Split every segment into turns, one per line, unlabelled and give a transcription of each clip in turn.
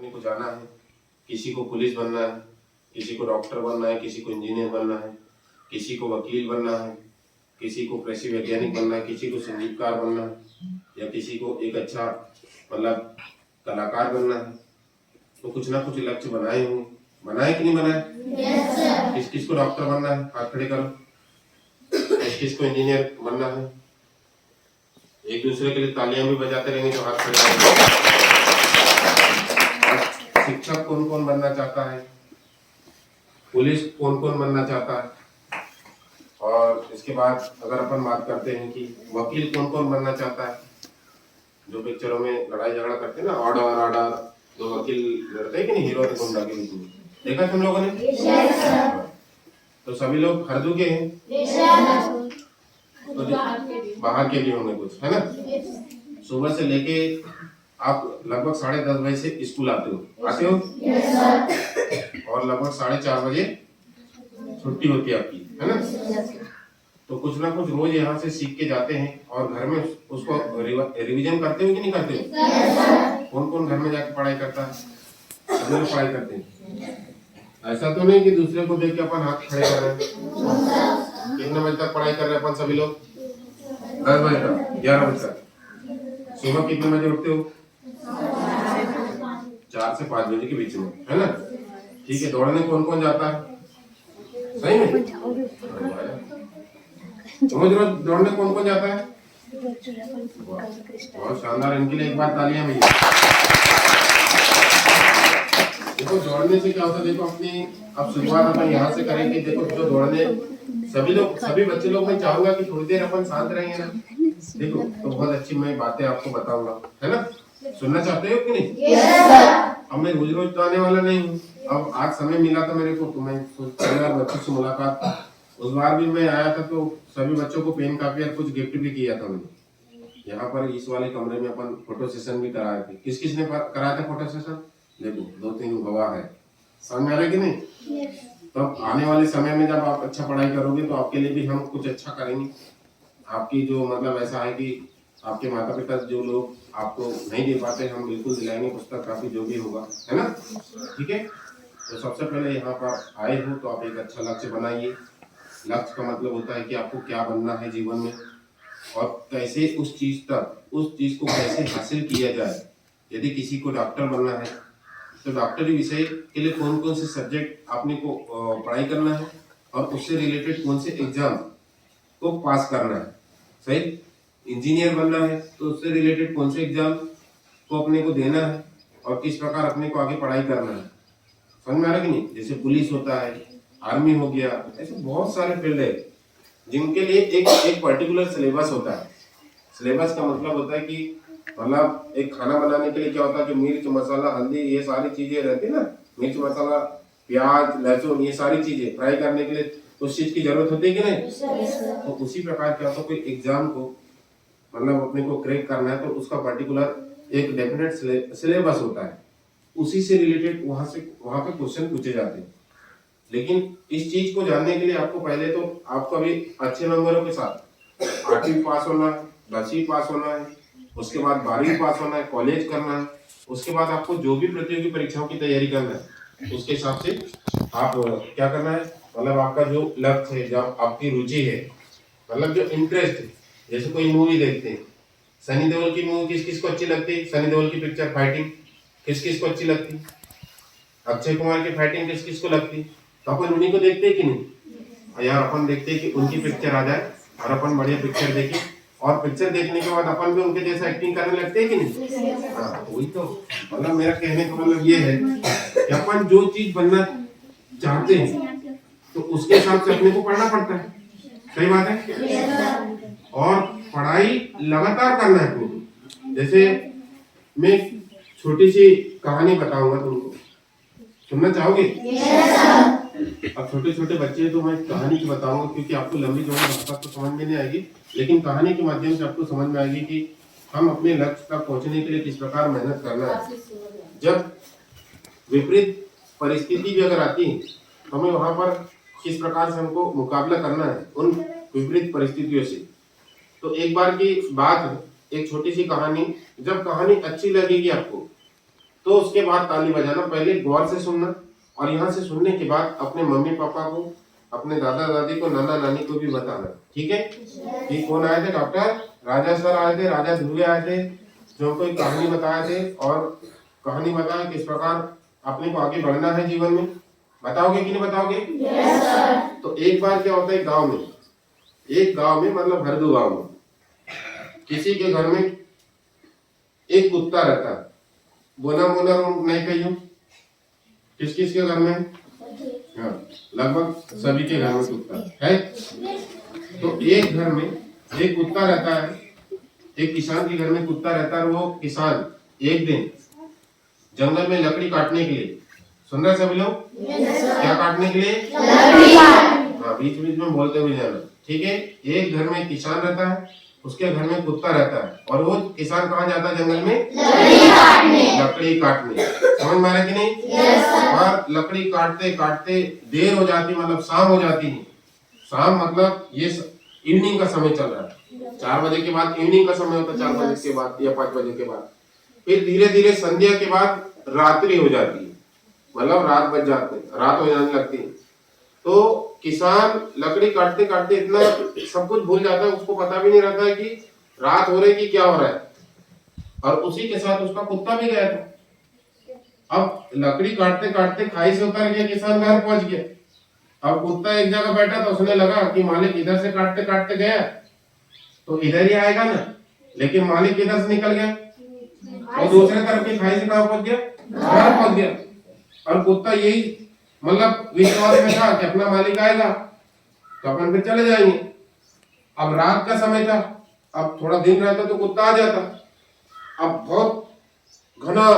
अपने को जाना है। किसी को पुलिस बनना है, किसी को डॉक्टर बनना है, किसी को इंजीनियर बनना है, किसी को वकील बनना है, किसी को कृषि वैज्ञानिक बनना है, किसी को संगीतकार बनना है, या किसी को एक अच्छा मतलब कलाकार बनना है। तो कुछ ना कुछ लक्ष्य बनाए होंगे, बनाए कि नहीं बनाए? किस किस को डॉक्टर बनना है? हाथ खड़े करो। किस किस को इंजीनियर बनना है? एक दूसरे के लिए तालियां भी बजाते रहेंगे तो हाथ खड़े करेंगे। शिक्षक कौन कौन बनना चाहता है? पुलिस कौन कौन बनना चाहता है? और इसके बाद अगर अपन बात करते हैं कि वकील कौन कौन बनना चाहता है? जो पिक्चरों में लड़ाई झगड़ा करते हैं ना, ऑर्डर ऑर्डर, दो वकील लड़ते हैं कि नहीं, हीरो और गुंडा के बीच में, देखा तुम लोगों ने? तो सभी लोग हर के हैं, तो बाहर के लिए होंगे कुछ, है ना? सुबह से लेके आप लगभग 10:30 बजे से स्कूल आते हो, और लगभग 4:30 बजे छुट्टी होती है आपकी, है ना? तो कुछ ना कुछ रोज यहाँ से सीख के जाते हैं और घर में उसको रिवीजन करते हो कि नहीं करते हो? कौन कौन घर में जाके पढ़ाई करता है? सब लोग पढ़ाई करते हैं। ऐसा तो नहीं कि दूसरे को देख के अपन हाथ खड़े कर रहे हैं। कितने बजे तक पढ़ाई कर रहे हैं अपन सभी लोग? 10 बजे तक, 11 बजे तक। सुबह कितने बजे उठते हो? 4 से 5 बजे के बीच में, है ना? ठीक है। दौड़ने कौन कौन जाता है? सही में रोज रोज दौड़ने कौन कौन जाता है? बहुत शानदार, इनके लिए एक बार तालियां भैया। देखो दौड़ने से क्या होता है, देखो अपनी अब शुरुआत अपन यहाँ से करेंगे। देखो जो दौड़ने सभी बच्चे लोग, मैं चाहूंगा कि थोड़ी देर अपन शांत रहेंगे ना। देखो तो बहुत अच्छी मैं बातें आपको बताऊंगा, है ना? सुनना चाहते हो कि नहीं? अब मैं रोज रोज तो आने वाला नहीं हूँ। अब आज समय मिला था मेरे को, तो मैं बच्चों से मुलाकात, उस बार भी मैं आया था तो सभी बच्चों को पेन कापी और कुछ गिफ्ट भी किया था मैंने। यहाँ पर इस वाले कमरे में अपन फोटो सेशन भी कराए थे। किस किस ने कराया था फोटो सेशन? देखो 2-3 गवाह है, समझ आ रहा है कि नहीं? तो आने वाले समय में जब आप अच्छा पढ़ाई करोगे तो आपके लिए भी हम कुछ अच्छा करेंगे। आपकी जो मतलब ऐसा है कि आपके माता पिता जो लोग आपको नहीं दे पाते, हम बिल्कुल दिलाएंगे, पुस्तक काफी जो भी होगा, है ना? ठीक है। तो सबसे पहले यहाँ पर आए हो तो आप एक अच्छा लक्ष्य बनाइए। लक्ष्य का मतलब होता है कि आपको क्या बनना है जीवन में और कैसे उस चीज को कैसे हासिल किया जाए। यदि किसी को डॉक्टर बनना है तो डॉक्टरी विषय के लिए कौन कौन से सब्जेक्ट आपने को पढ़ाई करना है और उससे रिलेटेड कौन से एग्जाम को पास करना है। सही। इंजीनियर बनना है तो उससे रिलेटेड कौन से एग्जाम को अपने को देना है और किस प्रकार अपने को आगे पढ़ाई करना है। समझ में आ रहा कि नहीं? जैसे पुलिस होता है, आर्मी हो गया, ऐसे बहुत सारे फील्ड है जिनके लिए एक पर्टिकुलर सिलेबस होता है। सिलेबस का मतलब होता है कि मतलब एक खाना बनाने के लिए क्या होता है, जो मिर्च मसाला हल्दी ये सारी चीजें रहती है ना, मिर्च मसाला प्याज लहसुन ये सारी चीजें फ्राई करने के लिए उस चीज की जरूरत होती है कि नहीं? तो उसी प्रकार क्या होता है, कोई एग्जाम को मतलब अपने को क्रैक करना है तो उसका पर्टिकुलर एक डेफिनेट सिलेबस होता है, उसी से रिलेटेड वहां पे क्वेश्चन पूछे जाते हैं। लेकिन इस चीज को जानने के लिए आपको पहले तो आपको अभी अच्छे नंबरों के साथ 8वीं पास होना है, 10वीं पास होना है, उसके बाद 12वीं पास होना है, कॉलेज करना है, उसके बाद आपको जो भी प्रतियोगी परीक्षाओं की तैयारी करना है उसके हिसाब से आप क्या करना है, मतलब आपका जो लक्ष्य है, जो आपकी रुचि है, मतलब जो इंटरेस्ट है। जैसे कोई मूवी देखते हैं, सनी देओल की मूवी किस किस को अच्छी लगती है? सनी देओल की पिक्चर फाइटिंग किस किस को अच्छी लगती? अक्षय कुमार की फाइटिंग किस किस को लगती? तो अपन उन्हीं को देखते हैं कि नहीं यार? अपन देखते हैं कि उनकी पिक्चर आ जाए और अपन बढ़िया पिक्चर देखें और पिक्चर देखने के बाद अपन भी उनके जैसा एक्टिंग करने लगते हैं कि नहीं? हाँ, वही तो मतलब मेरा कहने का मतलब ये है कि अपन जो चीज बनना चाहते हैं तो उसके हिसाब से अपने को पढ़ना पड़ता है। सही बात है। और पढ़ाई लगातार करना है अपने को। जैसे मैं छोटी सी कहानी बताऊंगा तुमको, सुनना चाहोगे? अब छोटे छोटे बच्चे तो मैं कहानी की बताऊंगा क्योंकि आपको लंबी चौड़ी भाषा तो समझ में नहीं आएगी, लेकिन कहानी के माध्यम से आपको समझ में आएगी कि हम अपने लक्ष्य तक पहुंचने के लिए किस प्रकार मेहनत करना है। जब विपरीत परिस्थिति भी अगर आती है तो हमें वहां पर किस प्रकार से हमको मुकाबला करना है उन विपरीत परिस्थितियों से। तो एक बार की बात है, एक छोटी सी कहानी, जब कहानी अच्छी लगेगी आपको तो उसके बाद ताली बजाना, पहले गौर से सुनना और यहाँ से सुनने के बाद अपने मम्मी पापा को, अपने दादा दादी को, नाना नानी को भी बताना, ठीक है। ये कौन आए थे? डॉक्टर राजा सर आए थे, राजा ध्रुवे आए थे, जो हमको एक कहानी बताए थे और कहानी बताया किस प्रकार अपने को आगे बढ़ना है जीवन में। बताओगे कि नहीं बताओगे? yes, sir. तो एक बार क्या होता है, एक गांव में मतलब हरदू गांव में किसी के घर में एक कुत्ता रहता है। बोना बोना नहीं कहियो, किस किस के घर में? हाँ, लगभग सभी के घर में कुत्ता है। तो एक घर में एक कुत्ता रहता है, एक किसान के घर में कुत्ता रहता है। वो किसान एक दिन जंगल में लकड़ी काटने के लिए, सुन रहे सभी लोग? क्या काटने के लिए? लकड़ी। हाँ, बीच बीच में बोलते हुए जाना, ठीक है। एक घर में किसान रहता है, उसके घर में कुत्ता रहता है और वो किसान कहाँ जाता है? जंगल में लकड़ी काटने। समझ में आ रहा कि नहीं? और लकड़ी काटते काटते देर हो जाती, मतलब शाम हो जाती है। शाम मतलब ये इवनिंग का समय चल रहा है, 4 बजे के बाद इवनिंग का समय होता है, 4 बजे के बाद या 5 बजे के बाद। फिर धीरे धीरे संध्या के बाद रात्रि हो जाती है, मतलब रात बज जाते, रात हो जाने लगती है। तो किसान लकड़ी काटते काटते इतना सब कुछ भूल जाता है, उसको पता भी नहीं रहता है कि रात हो रही कि क्या हो रहा है। और उसी के साथ उसका कुत्ता भी गया था। अब लकड़ी काटते काटते खाई से उतर गया, किसान घर पहुंच गया। अब कुत्ता एक जगह बैठा था, उसने लगा कि मालिक इधर से काटते काटते गया तो इधर ही आएगा ना, लेकिन मालिक इधर से निकल गया और दूसरे तरफ की खाई से कहां पहुंच गया? घर पहुंच गया। और कुत्ता यही मतलब विश्वास में था कि अपना मालिक आएगा तो अपन फिर चले जाएंगे। अब रात का समय था, अब थोड़ा दिन रहता तो कुत्ता आ जाता। अब बहुत घना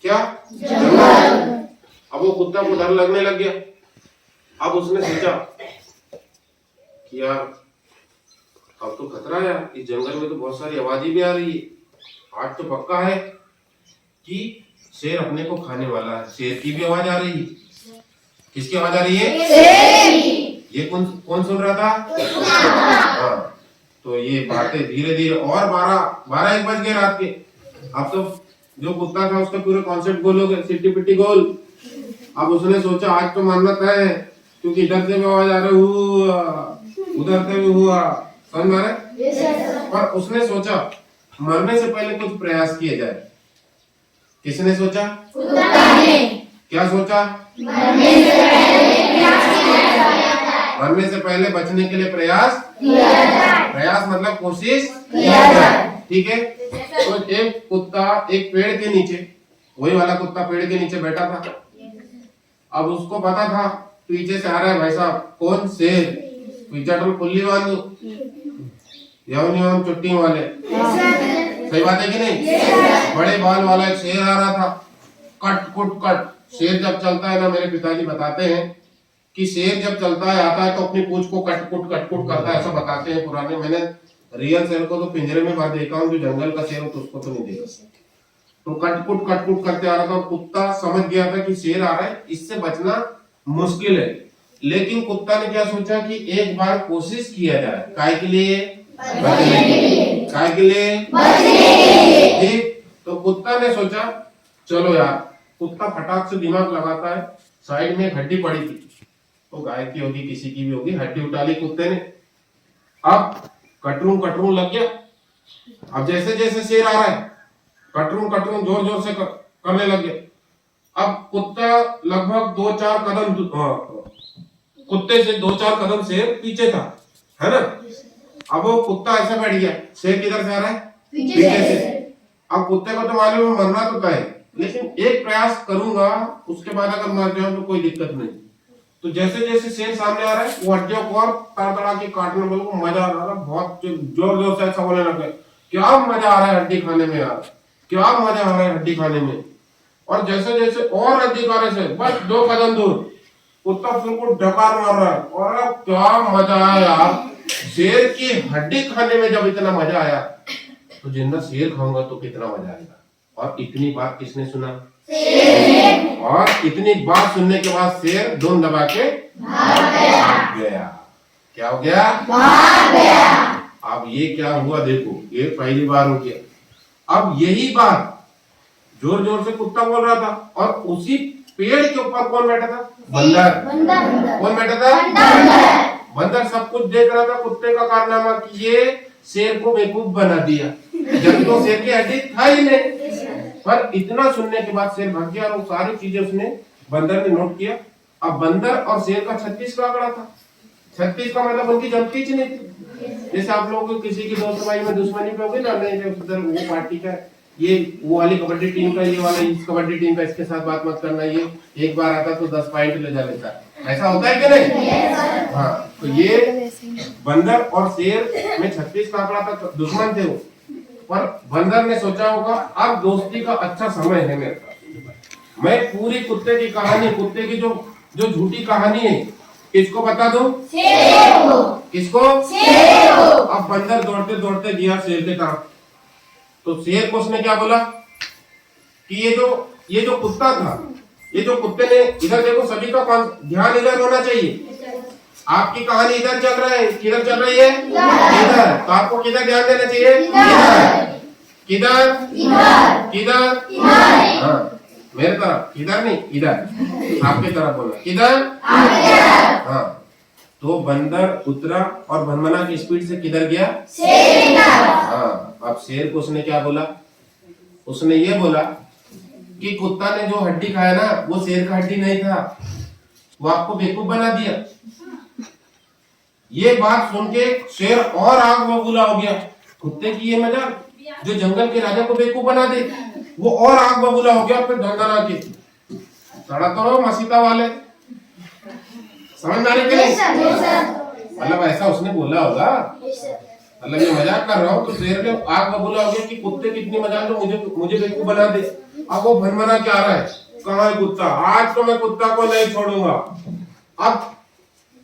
क्या जंगल, अब वो कुत्ता को डर लगने लग गया। अब उसने सोचा कि यार अब तो खतरा है यार, इस जंगल में तो बहुत सारी आवाजें भी आ रही है। आज तो पक्का है कि शेर अपने को खाने वाला है। शेर की भी आवाज आ रही है। किसकी आवाज आ रही है? शेर की। ये कौन कौन सुन रहा था? हाँ, तो ये बातें धीरे धीरे और 12-1 बज गए रात के। अब तो जो कुत्ता था उसका पूरे कॉन्सेप्ट गोल हो गए, सिट्टी पिट्टी गोल। अब उसने सोचा आज तो मन्नत है, क्योंकि इधर से भी आवाज आ रही हुआ, उधर से भी हुआ, समझ में आ रहा है? पर उसने सोचा मरने से पहले कुछ प्रयास किए जाए। किसने सोचा? कुत्ता ने। क्या सोचा? मरने से पहले बचने के लिए प्रयास किया जाए। प्रयास मतलब कोशिश किया जाए, ठीक है। तो एक कुत्ता एक पेड़ के नीचे, वही वाला कुत्ता पेड़ के नीचे बैठा था। अब उसको पता था पीछे से आ रहा है भाई साहब, कौन? शेर। पीछे तो पुल्ली बांधो, यौन चुट्टी वाले, सही बात है कि नहीं? बड़े बाल वाला एक शेर आ रहा था, कट कुट कट। शेर जब चलता है ना, मेरे पिताजी बताते हैं कि शेर जब चलता है आता है तो अपनी पूंछ को कट कुट करता है, ऐसा बताते हैं पुराने। मैंने रियल शेर को तो पिंजरे में बांध देखा हूँ, जो जंगल का शेर हो तो उसको तो नहीं देखा। तो कट कुट करते आ रहा था। कुत्ता समझ गया था कि शेर आ रहा है, इससे बचना मुश्किल है। लेकिन कुत्ता ने क्या सोचा कि एक बार कोशिश किया जाए। काय के लिए? काय के लिए? ठीक। तो कुत्ता ने सोचा चलो यार, कुत्ता फटाक से दिमाग लगाता है। साइड में एक हड्डी पड़ी थी, तो गाय की होगी किसी की भी होगी, हड्डी उठा ली कुत्ते ने। अब कटरू लग गया। अब जैसे जैसे शेर आ रहा है, कटरू जोर जोर से करने लग गया। अब कुत्ता लगभग 2-4 कदम, कुत्ते से 2-4 कदम शेर पीछे था, है ना। अब वो कुत्ता ऐसे बैठ गया, शेर किधर से आ रहा है? पीछे से। अब कुत्ते को तो मालूम है मरना तो तय है, लेकिन एक प्रयास करूंगा, उसके बाद अगर मर जाऊं तो कोई दिक्कत नहीं। तो जैसे जैसे शेर सामने आ रहा है, वो हड्डियों को और तड़तड़ा के काटने में को मजा आ रहा है। बहुत जोर जोर से ऐसा बोलने लगे, क्या मजा आ रहा है हड्डी खाने में यार, क्या मजा आ रहा है हड्डी खाने में। और जैसे जैसे और हड्डी खाने से बस 2 कदम दूर कुत्ता फिर को डकार मार रहा है। और क्या मजा आया यार, शेर की हड्डी खाने में जब इतना मजा आया तो जिंदा शेर खाऊंगा तो कितना मजा आएगा। और इतनी बात किसने सुना? शेर। और इतनी बात सुनने के बाद शेर धुन दबा के भाग गया। क्या हो गया? भाग गया। अब ये क्या हुआ देखो, ये पहली बार हो गया। अब यही बात जोर जोर से कुत्ता बोल रहा था। और उसी पेड़ के ऊपर कौन बैठा था? बंदर। कौन बैठा था? बंदर सब कुछ देख रहा था कुत्ते का कारनामा कि ये शेर को बेवकूफ बना दिया, जब तो शेर की हड्डी था ही नहीं। पर इतना सुनने के बाद शेर भाग गया और वो सारी चीजें उसने बंदर ने नोट किया। अब बंदर और शेर का 36 का आंकड़ा था। 36 का मतलब उनकी जमती नहीं थी। जैसे आप लोग किसी की दोस्त भाई में दुश्मनी पे होगी ना, नहीं उधर वो पार्टी का, ये वो वाली कबड्डी टीम का, ये वाला इस कबड्डी टीम का, इसके साथ बात मत करना, ये एक बार आता तो 10 पॉइंट ले जा लेता। ऐसा होता है कि नहीं? हाँ, तो ये बंदर और शेर में 36 का आंकड़ा था, दुश्मन थे वो। पर बंदर ने सोचा होगा अब दोस्ती का अच्छा समय है मेरे पास, मैं पूरी कुत्ते की कहानी, कुत्ते की जो झूठी कहानी है, किसको बता दो? किसको? अब बंदर दौड़ते दौड़ते गया शेर के तरफ। तो शेर को उसने क्या बोला कि ये जो कुत्ता था, ये जो कुत्ते ने, इधर देखो, सभी का ध्यान इधर होना चाहिए। आपकी कहानी इधर चल रहा है, किधर चल रही है? इधर। तो आपको किधर ध्यान देना चाहिए? इधर। किधर? किधर? हाँ, मेरे तरफ, इधर नहीं, इधर। आपके तरफ बोला, किधर? हाँ। तो बंदर उतरा और भनमना की स्पीड से किधर गया? हाँ। अब शेर को उसने क्या बोला? उसने ये बोला कि कुत्ता ने जो हड्डी खाया ना, वो शेर का हड्डी नहीं था, वो आपको बेवकूफ बना दिया। ये बात सुन के शेर और आग बबूला हो गया। कुत्ते की ये मजाक, जो जंगल के राजा को बेवकूफ बना दे, वो और आग बबूला हो गया। फिर धंधना के सड़ा तो रहो मसीता वाले, समझ में आ रही कि नहीं? मतलब ऐसा उसने बोला होगा, मतलब ये मजाक कर रहा हूँ। तो शेर ने आग बबूला हो गया कि कुत्ते कितनी मजाक, तो मुझे बेवकूफ बना दे। अब वो भनमना क्या रहा है, कहाँ है कुत्ता? आज तो मैं कुत्ता को नहीं छोड़ूंगा। अब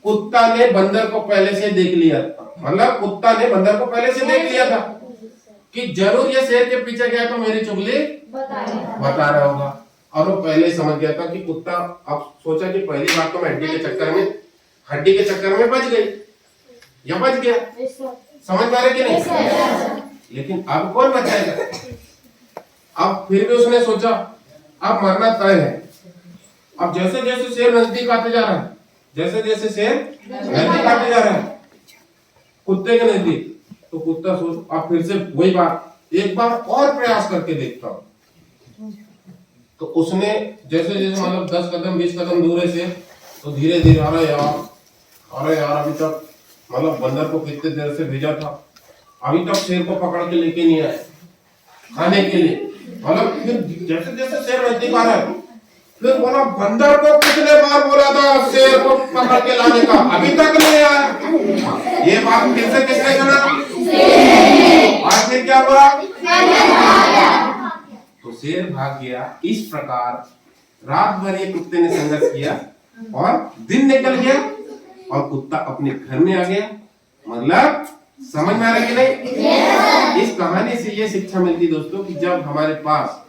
कुत्ता ने बंदर को पहले से देख लिया था, मतलब कुत्ता ने बंदर को पहले से देख लिया था कि जरूर ये शेर के पीछे गया तो मेरी चुगली बता रहा होगा। और वो पहले ही समझ गया था कि कुत्ता, अब सोचा कि पहली बार तो मैं हड्डी के चक्कर में बच गई या बच गया, समझ पा रहे कि नहीं? लेकिन अब कौन बचाएगा? अब फिर भी उसने सोचा अब मरना तय है। अब जैसे जैसे शेर नजदीक आते जा रहा है, जैसे जैसे शेर नजदीक आते जा रहा है कुत्ते के नजदीक, तो कुत्ता सोच, अब फिर से वही बात, एक बार और प्रयास करके देखता हूं। तो उसने जैसे जैसे मतलब 10 कदम 20 कदम दूर है से, तो धीरे धीरे, अरे यार अभी तक मतलब बंदर को कितने देर से भेजा था, अभी तक शेर को पकड़ के लेके नहीं आए खाने के लिए। मतलब फिर जैसे जैसे शेर नजदीक आ रहा है, फिर बोला बंदर को कितने बार बोला था शेर को पकड़ के लाने का, अभी तक नहीं आया। ये बात फिर से किसने सुना? और फिर क्या हुआ? तो शेर भाग गया। इस प्रकार रात भर ये कुत्ते ने संघर्ष किया और दिन निकल गया और कुत्ता अपने घर में आ गया। मतलब समझ में आ रहा है कि नहीं? इस कहानी से ये शिक्षा मिलती दोस्तों कि जब हमारे पास,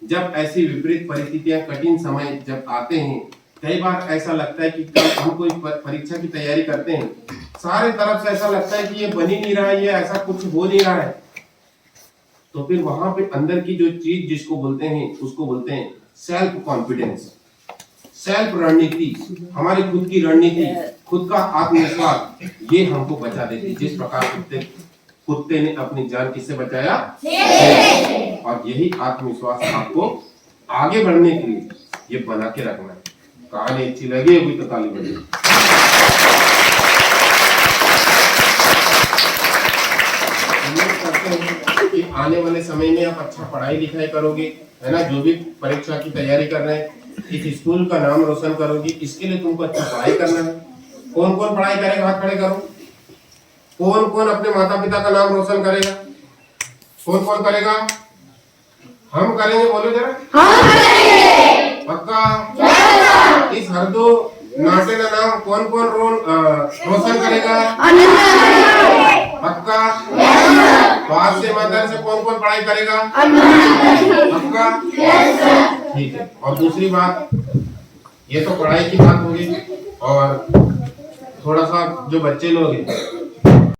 जब ऐसी विपरीत परिस्थितियां, कठिन समय जब आते हैं, कई बार ऐसा लगता है कि हम कोई परीक्षा की तैयारी करते हैं, सारे तरफ से ऐसा लगता है कि ये बन ही नहीं रहा है, ये ऐसा कुछ हो नहीं रहा है। तो फिर वहां पे अंदर की जो चीज जिसको बोलते हैं, उसको बोलते हैं सेल्फ कॉन्फिडेंस, सेल्फ रणनीति, हमारी खुद की रणनीति, खुद का आत्मविश्वास, ये हमको बचा देती है। जिस प्रकार कुत्ते ने अपनी जान किससे बचाया? और यही आत्मविश्वास आपको आगे बढ़ने के लिए ये बना के रखना है। कहानी अच्छी लगी हुई तो ताली बजाइए। कि आने वाले समय में आप अच्छा पढ़ाई लिखाई करोगे, है ना, जो भी परीक्षा की तैयारी कर रहे हैं, इस स्कूल का नाम रोशन करोगे, इसके लिए तुमको अच्छा पढ़ाई करना है। कौन कौन पढ़ाई करेगा? हाथ खड़े करो। कौन कौन अपने माता पिता का नाम रोशन करेगा? कौन कौन करेगा? हम करेंगे, बोलो जरा। हम करेंगे। पक्का? इस हरदो नाटे का नाम कौन कौन रोशन करेगा? पक्का? बात से मदर से कौन कौन पढ़ाई करेगा? पक्का? ठीक है। और दूसरी बात, ये तो पढ़ाई की बात होगी, और थोड़ा सा जो बच्चे लोग हैं